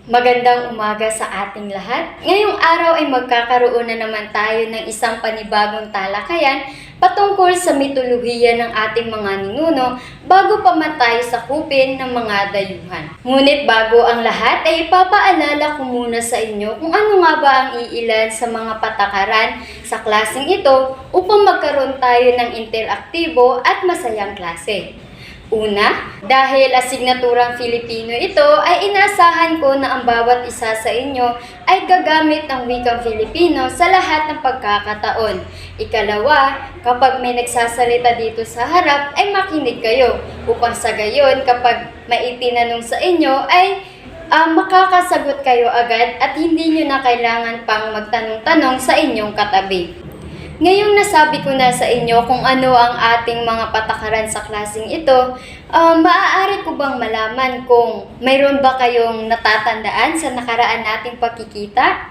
Magandang umaga sa ating lahat. Ngayong araw ay magkakaroon na naman tayo ng isang panibagong talakayan patungkol sa mitolohiya ng ating mga ninuno bago pa man tayo sakupin ng mga dayuhan. Ngunit bago ang lahat ay ipapaalala ko muna sa inyo kung ano nga ba ang iilan sa mga patakaran sa klaseng ito upang magkaroon tayo ng interaktibo at masayang klase. Una, dahil asignaturang Filipino ito, ay inaasahan ko na ang bawat isa sa inyo ay gagamit ng wikang Filipino sa lahat ng pagkakataon. Ikalawa, kapag may nagsasalita dito sa harap, ay makinig kayo upang sa gayon kapag may itinanong sa inyo ay makakasagot kayo agad at hindi nyo na kailangan pang magtanong-tanong sa inyong katabi. Ngayong nasabi ko na sa inyo kung ano ang ating mga patakaran sa klaseng ito, maaari ko bang malaman kung mayroon ba kayong natatandaan sa nakaraan nating pagkikita?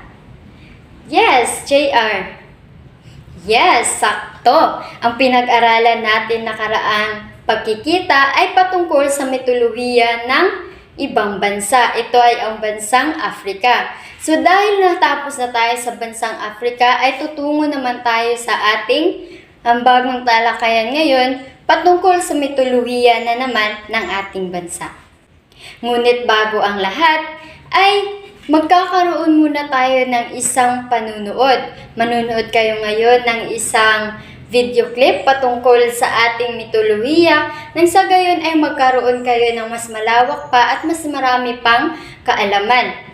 Yes, JR. Yes, sakto. Ang pinag-aralan natin nakaraang pagkikita ay patungkol sa mitolohiya ng ibang bansa. Ito ay ang bansang Afrika. So dahil natapos na tayo sa bansang Afrika, ay tutungo naman tayo sa ating bagong talakayan ngayon patungkol sa mitolohiya na naman ng ating bansa. Ngunit bago ang lahat, ay magkakaroon muna tayo ng isang panunood. Manunood kayo ngayon ng isang video clip patungkol sa ating mitolohiya nang sa gayon ay magkaroon kayo ng mas malawak pa at mas marami pang kaalaman.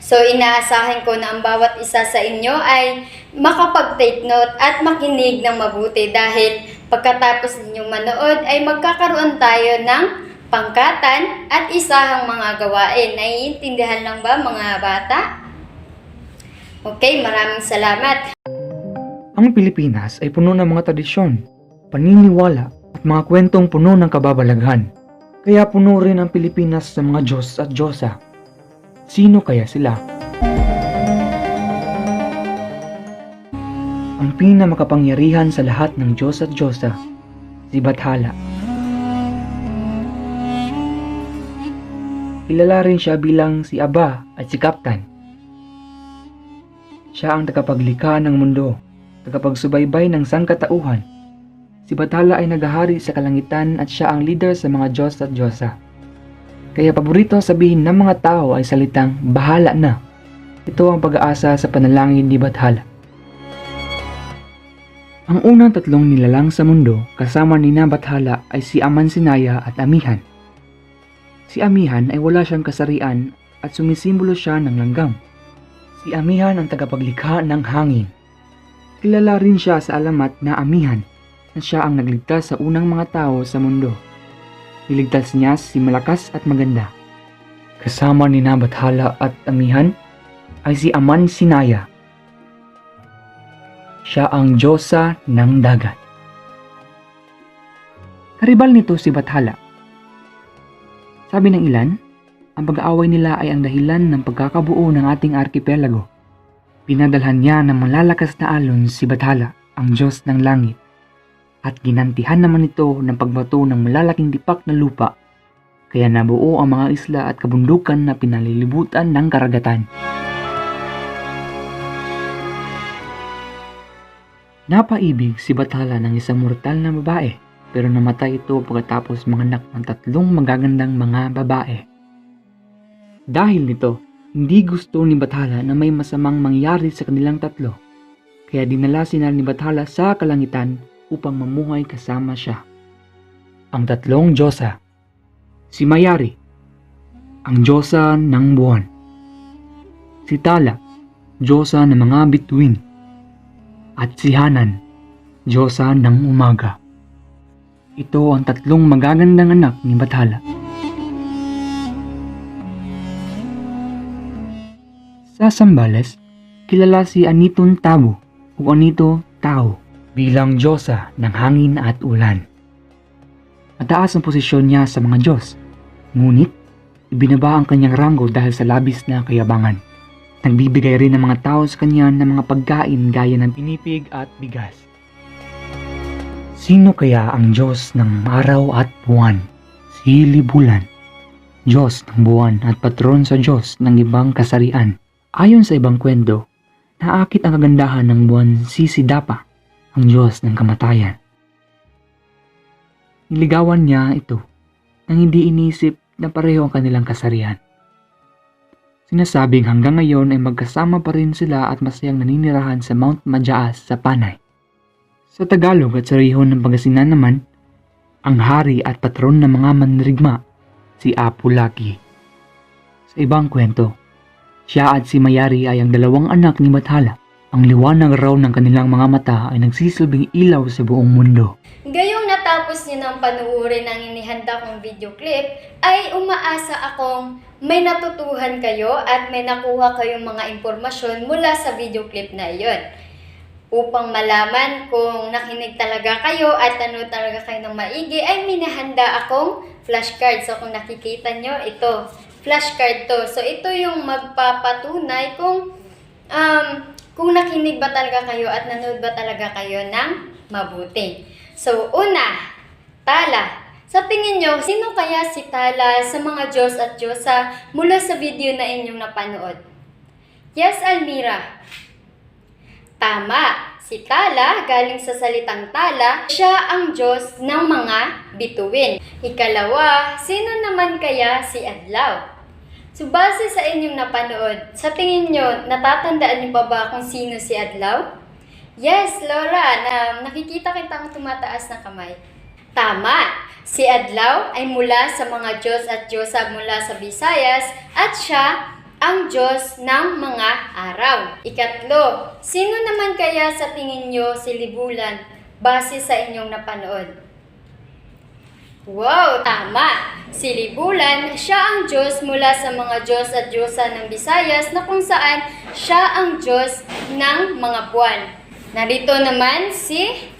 So inaasahan ko na ang bawat isa sa inyo ay makapag-take note at makinig ng mabuti dahil pagkatapos ninyong manood ay magkakaroon tayo ng pangkatan at isahang mga gawain. Naiintindihan lang ba mga bata? Okay, maraming salamat. Ang Pilipinas ay puno ng mga tradisyon, paniniwala at mga kwentong puno ng kababalaghan. Kaya puno rin ang Pilipinas sa mga Diyos at Diyosa. Sino kaya sila? Ang pinakamakapangyarihan sa lahat ng Diyos at Diyosa, si Bathala. Kilala rin siya bilang si Aba at si Kaptan. Siya ang tagapaglikha ng mundo, tagapagsubaybay ng sangkatauhan. Si Bathala ay naghahari sa kalangitan at siya ang leader sa mga Diyos at Diyosa. Kaya paborito sabihin ng mga tao ay salitang bahala na. Ito ang pag-aasa sa panalangin ni Bathala. Ang unang tatlong nilalang sa mundo kasama ni Bathala ay si Amansinaya at Amihan. Si Amihan ay wala siyang kasarian at sumisimbolo siya ng langgam. Si Amihan ang tagapaglikha ng hangin. Kilala rin siya sa alamat na Amihan na siya ang nagligtas sa unang mga tao sa mundo. Niligtas niya si Malakas at Maganda. Kasama ni Bathala at Amihan ay si Amansinaya. Siya ang Diyosa ng dagat. Karibal nito si Bathala. Sabi ng ilan, ang pag-aaway nila ay ang dahilan ng pagkakabuo ng ating arkipelago. Pinadalhan niya ng malalakas na alon si Bathala, ang Diyos ng langit. At ginantihan naman ito ng pagbato ng malalaking dipak na lupa, kaya nabuo ang mga isla at kabundukan na pinalilibutan ng karagatan. Napaibig si Bathala ng isang mortal na babae, pero namatay ito pagkatapos manganak ng tatlong magagandang mga babae. Dahil nito, hindi gusto ni Bathala na may masamang mangyari sa kanilang tatlo, kaya dinala sila ni Bathala sa kalangitan upang mamuhay kasama siya. Ang tatlong Diyosa. Si Mayari, ang Diyosa ng buwan. Si Tala, Diyosa ng mga bituin. At si Hanan, Diyosa ng umaga. Ito ang tatlong magagandang anak ni Bathala. Sa Sambales, kilala si Anitun Tabo o Anito Tao bilang Diyosa ng hangin at ulan. Mataas ang posisyon niya sa mga Diyos, ngunit ibinaba ang kanyang ranggo dahil sa labis na kayabangan. Nagbibigay rin ng mga tao sa kanya ng mga pagkain gaya ng pinipig at bigas. Sino kaya ang Diyos ng araw at buwan? Si Libulan. Diyos ng buwan at patron sa Diyos ng ibang kasarian. Ayon sa ibang kwento, naakit ang kagandahan ng buwan si Sidapa, ang Diyos ng kamatayan. Niligawan niya ito nang hindi iniisip na pareho ang kanilang kasarian. Sinasabing hanggang ngayon ay magkasama pa rin sila at masayang naninirahan sa Mount Majaas sa Panay. Sa Tagalog at sa rehon ng Pangasinan naman, ang hari at patron ng mga mandirigma, si Apo Laki. Sa ibang kwento, siya at si Mayari ay ang dalawang anak ni Bathala. Ang liwanag raw ng kanilang mga mata ay nagsisilbing ilaw sa buong mundo. Gayong natapos niyo ng panuorin ng inihanda kong video clip, ay umaasa akong may natutuhan kayo at may nakuha kayong mga impormasyon mula sa video clip na iyon. Upang malaman kung nakinig talaga kayo at ano talaga kayo ng maigi, ay minahanda akong flashcard. So kung nakikita nyo, ito, flashcard to. So ito yung magpapatunay kung nakinig ba talaga kayo at nanood ba talaga kayo ng mabuti. So una, Tala. Sa tingin nyo, sino kaya si Tala sa mga Diyos at Diyosa mula sa video na inyong napanood? Yes, Almira. Tama, si Tala, galing sa salitang Tala, siya ang Diyos ng mga bituin. Ikalawa, sino naman kaya si Adlaw? So base sa inyong napanood, sa tingin nyo, natatandaan nyo pa ba kung sino si Adlaw? Yes, Laura, nakikita kitang tumataas na kamay. Tama, si Adlaw ay mula sa mga Diyos at Diyosa mula sa Visayas at siya ang Diyos ng mga araw. Ikatlo, sino naman kaya sa tingin nyo si Libulan base sa inyong napanood? Wow, tama! Si Libulan, siya ang Diyos mula sa mga Diyos at Diyosa ng Visayas na kung saan siya ang Diyos ng mga buwan. Narito naman si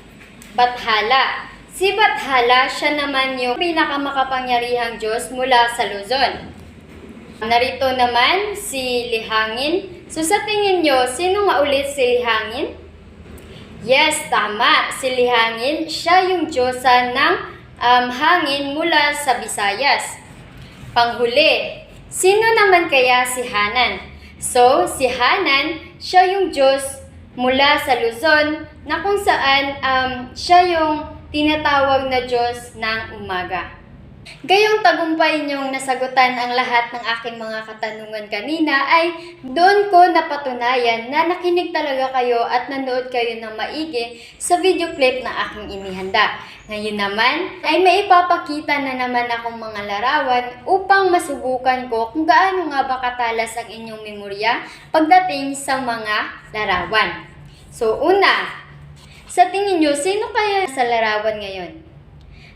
Bathala. Si Bathala, siya naman yung pinakamakapangyarihang Diyos mula sa Luzon. Narito naman si Lihangin. So sa tingin nyo, sino nga ulit si Lihangin? Yes, tama. Si Lihangin, siya yung Diyosa ng hangin mula sa Visayas. Panghuli, sino naman kaya si Hanan? So, si Hanan, siya yung Diyos mula sa Luzon na kung saan siya yung tinatawag na Diyos ng umaga. Gayong tagumpay niyong nasagutan ang lahat ng aking mga katanungan kanina ay doon ko napatunayan na nakinig talaga kayo at nanood kayo ng maigi sa video clip na aking inihanda. Ngayon naman ay may ipapakita na naman akong mga larawan upang masubukan ko kung gaano nga ba katalas ang inyong memorya pagdating sa mga larawan. So una, sa tingin nyo, sino kaya sa larawan ngayon?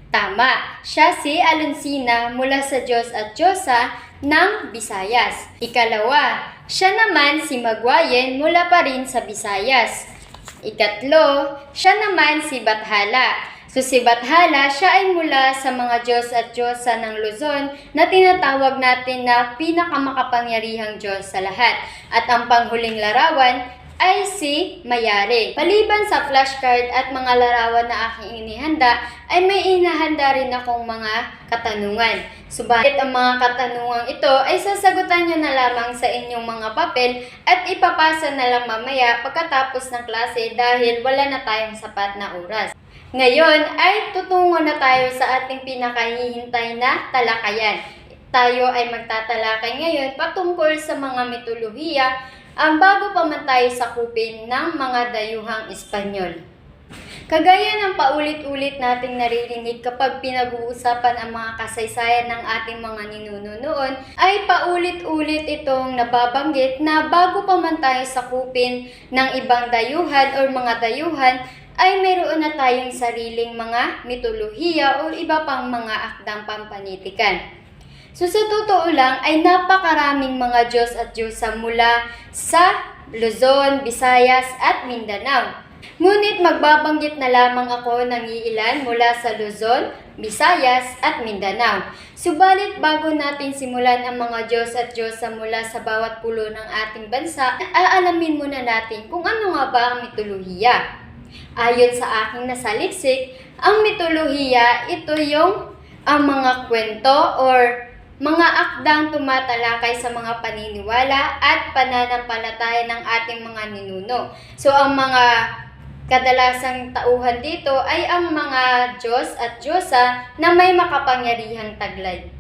Tama, siya si Alonsina mula sa Diyos at Diyosa ng Visayas. Ikalawa, siya naman si Magwayen mula pa rin sa Visayas. Ikatlo, siya naman si Bathala. So si Bathala, siya ay mula sa mga Diyos at Diyosa ng Luzon na tinatawag natin na pinakamakapangyarihang Diyos sa lahat. At ang panghuling larawan ay si Mayari. Maliban sa flashcard at mga larawan na aking inihanda, ay may inahanda rin akong mga katanungan. Subalit ang mga katanungang ito ay sasagutan nyo na lamang sa inyong mga papel at ipapasa na lang mamaya pagkatapos ng klase dahil wala na tayong sapat na oras. Ngayon ay tutungo na tayo sa ating pinakahihintay na talakayan. Tayo ay magtatalakay ngayon patungkol sa mga mitolohiya bago pa man tayo sakupin ng mga dayuhang Espanyol. Kagaya ng paulit-ulit nating naririnig kapag pinag-uusapan ang mga kasaysayan ng ating mga ninuno noon, ay paulit-ulit itong nababanggit na bago pa man tayo sakupin ng ibang dayuhan o mga dayuhan, ay mayroon na tayong sariling mga mitolohiya o iba pang mga akdang pampanitikan. So sa totoo lang ay napakaraming mga Diyos at Diyosa mula sa Luzon, Visayas at Mindanao. Ngunit magbabanggit na lamang ako ng iilan mula sa Luzon, Visayas at Mindanao. Subalit bago natin simulan ang mga Diyos at Diyosa mula sa bawat pulo ng ating bansa, aalamin muna natin kung ano nga ba ang mitolohiya. Ayon sa aking nasaliksik, ang mitolohiya ito yung ang mga kwento or mga akdang tumatalakay sa mga paniniwala at pananampalataya ng ating mga ninuno. So ang mga kadalasang tauhan dito ay ang mga Diyos at Diyosa na may makapangyarihang taglay.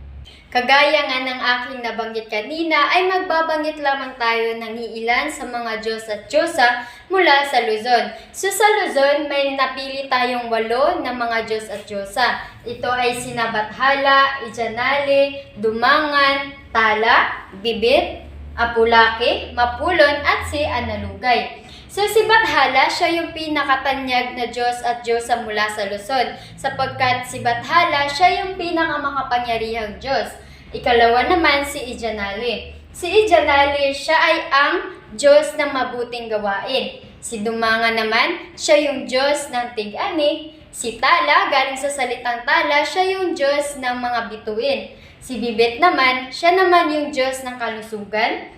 Kagaya nga ng aking nabanggit kanina ay magbabanggit lamang tayo ng iilan sa mga Diyos at Diyosa mula sa Luzon. So sa Luzon may napili tayong 8 na mga Diyos at Diyosa. Ito ay sina Bathala, Ijanali, Dumangan, Tala, Bibit, Apulaki, Mapulon at si Analugay. So si Bathala, siya yung pinakatanyag na Diyos at Diyosa mula sa Luzon, sapagkat si Bathala, siya yung pinakamakapangyarihang Diyos. Ikalawa naman si Ijanali. Si Ijanali, siya ay ang Diyos ng mabuting gawain. Si Dumangan naman, siya yung Diyos ng tig-ani. Si Tala, galing sa salitang Tala, siya yung Diyos ng mga bituin. Si Bibit naman, siya naman yung Diyos ng kalusugan.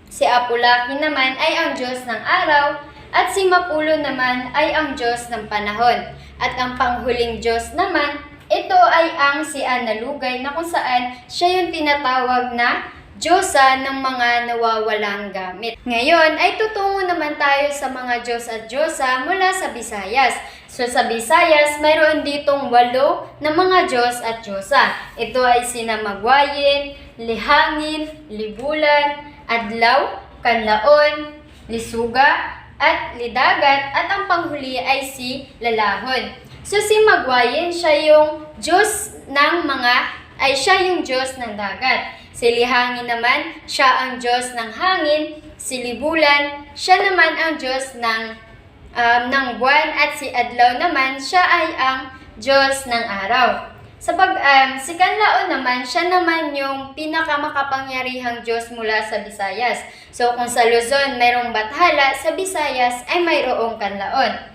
Si Apulaki naman ay ang Diyos ng araw, at si Mapulo naman ay ang Diyos ng panahon. At ang panghuling Diyos naman, ito ay ang si Analugay, na kung saan siya yung tinatawag na Diyosa ng mga nawawalang gamit. Ngayon ay tutungo naman tayo sa mga Diyos at Diyosa mula sa Visayas. So sa Visayas, mayroon ditong 8 na mga Diyos at Diyosa. Ito ay sina Magwayin, Lihangin, Libulan, Adlaw, Kanlaon, Lisuga, at Lidagat, at ang panghuli ay si Lalahon. So si Magwayin, siya yung Diyos yung Diyos ng dagat. Si Lihangin naman, siya ang Diyos ng hangin. Si Libulan, siya naman ang Diyos ng buwan, at si Adlaw naman, siya ay ang Diyos ng araw. Si Kanlaon naman, siya naman yung pinakamakapangyarihang Diyos mula sa Visayas. So kung sa Luzon mayroong Bathala, sa Visayas ay mayroong Kanlaon.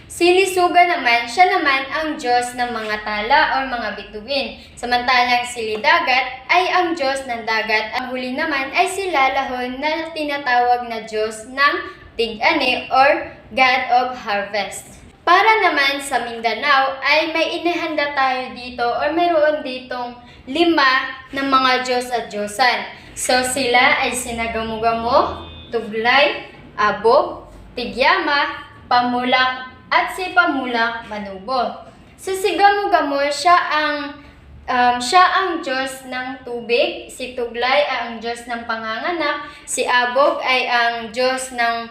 Si Lisuga naman, siya naman ang Diyos ng mga tala o mga bituin. Samantalang si Lidagat ay ang Diyos ng dagat. Ang huli naman ay si Lalahon, na tinatawag na Diyos ng tig-ani or God of Harvest. Para naman sa Mindanao ay may inihanda tayo dito or mayroon ditong 5 ng mga Diyos at Diyosan. So sila ay sina Gamo-Gamo, Tuglay, Abog, Tigyama, Pamulak, at si Pamulak Manubo. So si Gamo-Gamo, siya ang Diyos ng tubig, si Tuglay ay ang Diyos ng panganganak, si Abog ay ang Diyos ng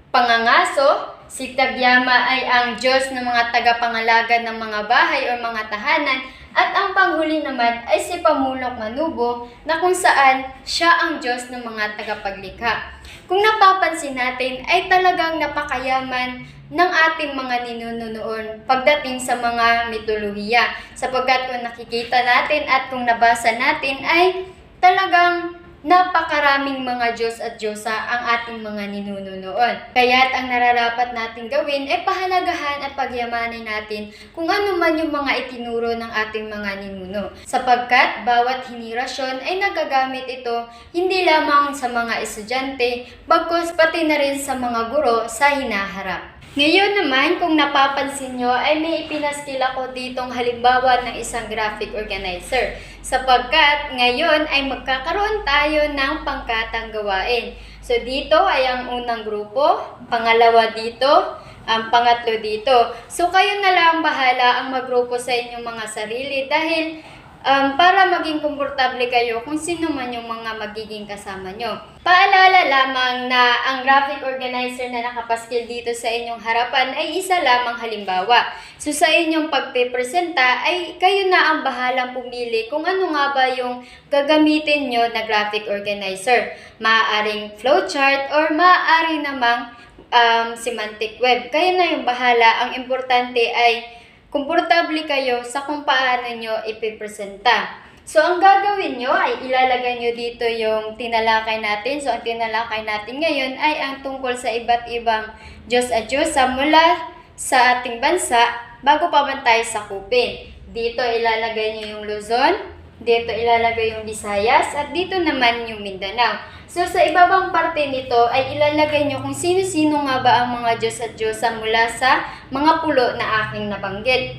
pangangaso, si Tagyama ay ang Diyos ng mga tagapangalaga ng mga bahay o mga tahanan, at ang panghuli naman ay si Pamulak Manubo, na kung saan siya ang Diyos ng mga tagapaglikha. Kung napapansin natin ay talagang napakayaman ng ating mga ninuno noon pagdating sa mga mitolohiya, sapagkat kung nakikita natin at kung nabasa natin ay talagang napakaraming mga Diyos at Diyosa ang ating mga ninuno noon. Kaya't ang nararapat natin gawin ay pahalagahan at pagyamanin natin kung ano man yung mga itinuro ng ating mga ninuno. Sapagkat bawat henerasyon ay nagagamit ito hindi lamang sa mga estudyante, bagkus pati na rin sa mga guro sa hinaharap. Ngayon naman, kung napapansin nyo, ay may ipinaskil ako ditong halimbawa ng isang graphic organizer. Sapagkat ngayon ay magkakaroon tayo ng pangkatang gawain. So dito ay ang unang grupo, pangalawa dito, ang pangatlo dito. So kayo na lang bahala ang maggrupo sa inyong mga sarili dahil para maging komportable kayo kung sino man yung mga magiging kasama nyo. Paalala lamang na ang graphic organizer na nakapaskil dito sa inyong harapan ay isa lamang halimbawa. So sa inyong pagpipresenta ay kayo na ang bahalang pumili kung ano nga ba yung gagamitin nyo na graphic organizer. Maaaring flowchart or maaari namang semantic web. Kayo na yung bahala. Ang importante ay komportable kayo sa kung paano nyo ipipresenta. So, ang gagawin nyo ay ilalagay nyo dito yung tinalakay natin. So, ang tinalakay natin ngayon ay ang tungkol sa iba't ibang Diyos at Diyosa mula sa ating bansa bago pa man tayo sakupin. Dito ilalagay nyo yung Luzon, dito ilalagay yung Visayas, at dito naman yung Mindanao. So, sa ibabang parte nito ay ilalagay nyo kung sino-sino nga ba ang mga Diyos at Diyosa mula sa mga pulo na aking nabanggit.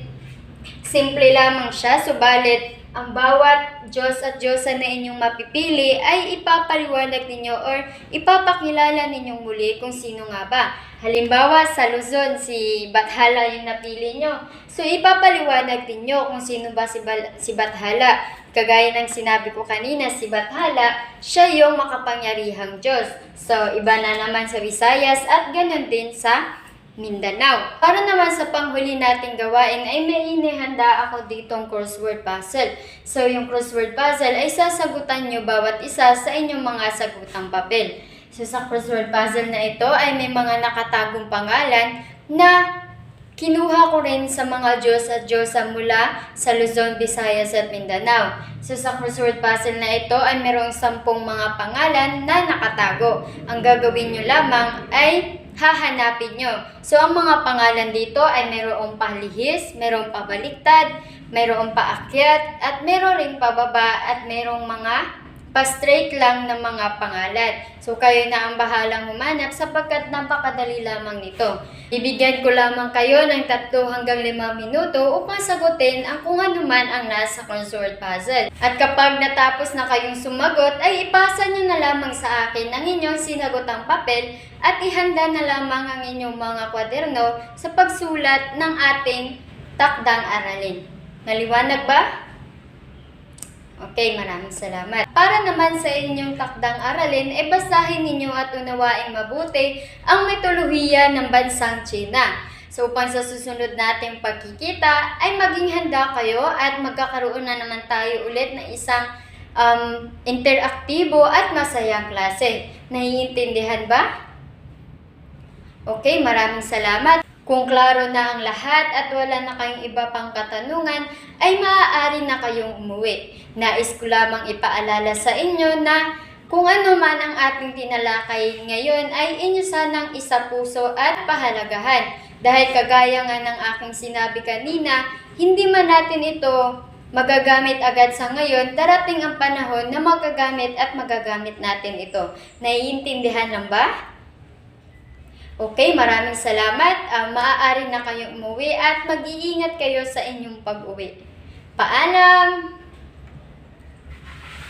Simple lamang siya, subalit ang bawat Diyos at Diyosa na inyong mapipili ay ipapaliwanag ninyo or ipapakilala ninyong muli kung sino nga ba. Halimbawa, sa Luzon, si Bathala yung napili nyo. So, ipapaliwanag ninyo kung sino ba si Bathala. Kagaya ng sinabi ko kanina, si Bathala, siya yung makapangyarihang Diyos. So, iba na naman sa Visayas at ganun din sa Mindanao. Para naman sa panghuli nating gawain ay may inihanda ako ditong crossword puzzle. So, yung crossword puzzle ay sasagutan nyo bawat isa sa inyong mga sagutang papel. So, sa crossword puzzle na ito ay may mga nakatagong pangalan na kinuha ko rin sa mga Diyos at Diyosa mula sa Luzon, Visayas at Mindanao. So sa crossword puzzle na ito ay mayroong 10 mga pangalan na nakatago. Ang gagawin nyo lamang ay hahanapin nyo. So ang mga pangalan dito ay mayroong palihis, mayroong pabaliktad, mayroong paakyat, at mayroong ring pababa at mayroong mga pa-straight lang ng mga pangalan. So kayo na ang bahalang humanap sapagkat napakadali lamang nito. Bibigyan ko lamang kayo ng 3 hanggang 5 minuto upang sagutin ang kung ano man ang nasa crossword puzzle. At kapag natapos na kayong sumagot, ay ipasa nyo na lamang sa akin ang inyong sinagotang papel at ihanda na lamang ang inyong mga kwaderno sa pagsulat ng ating takdang aralin. Naliwanag ba? Okay, maraming salamat. Para naman sa inyong takdang aralin, basahin ninyo at unawaing mabuti ang mitolohiya ng bansang China. So upang sa susunod nating pagkikita ay maging handa kayo at magkakaroon na naman tayo ulit ng isang interaktibo at masayang klase. Naiintindihan ba? Okay, maraming salamat. Kung klaro na ang lahat at wala na kayong iba pang katanungan, ay maaari na kayong umuwi. Nais ko lamang ipaalala sa inyo na kung ano man ang ating tinalakay ngayon ay inyo sanang isapuso at pahalagahan. Dahil kagaya nga ng aking sinabi kanina, hindi man natin ito magagamit agad sa ngayon, darating ang panahon na magagamit at magagamit natin ito. Naiintindihan lang ba? Okay, maraming salamat. Maaari na kayong umuwi at mag-iingat kayo sa inyong pag-uwi. Paalam!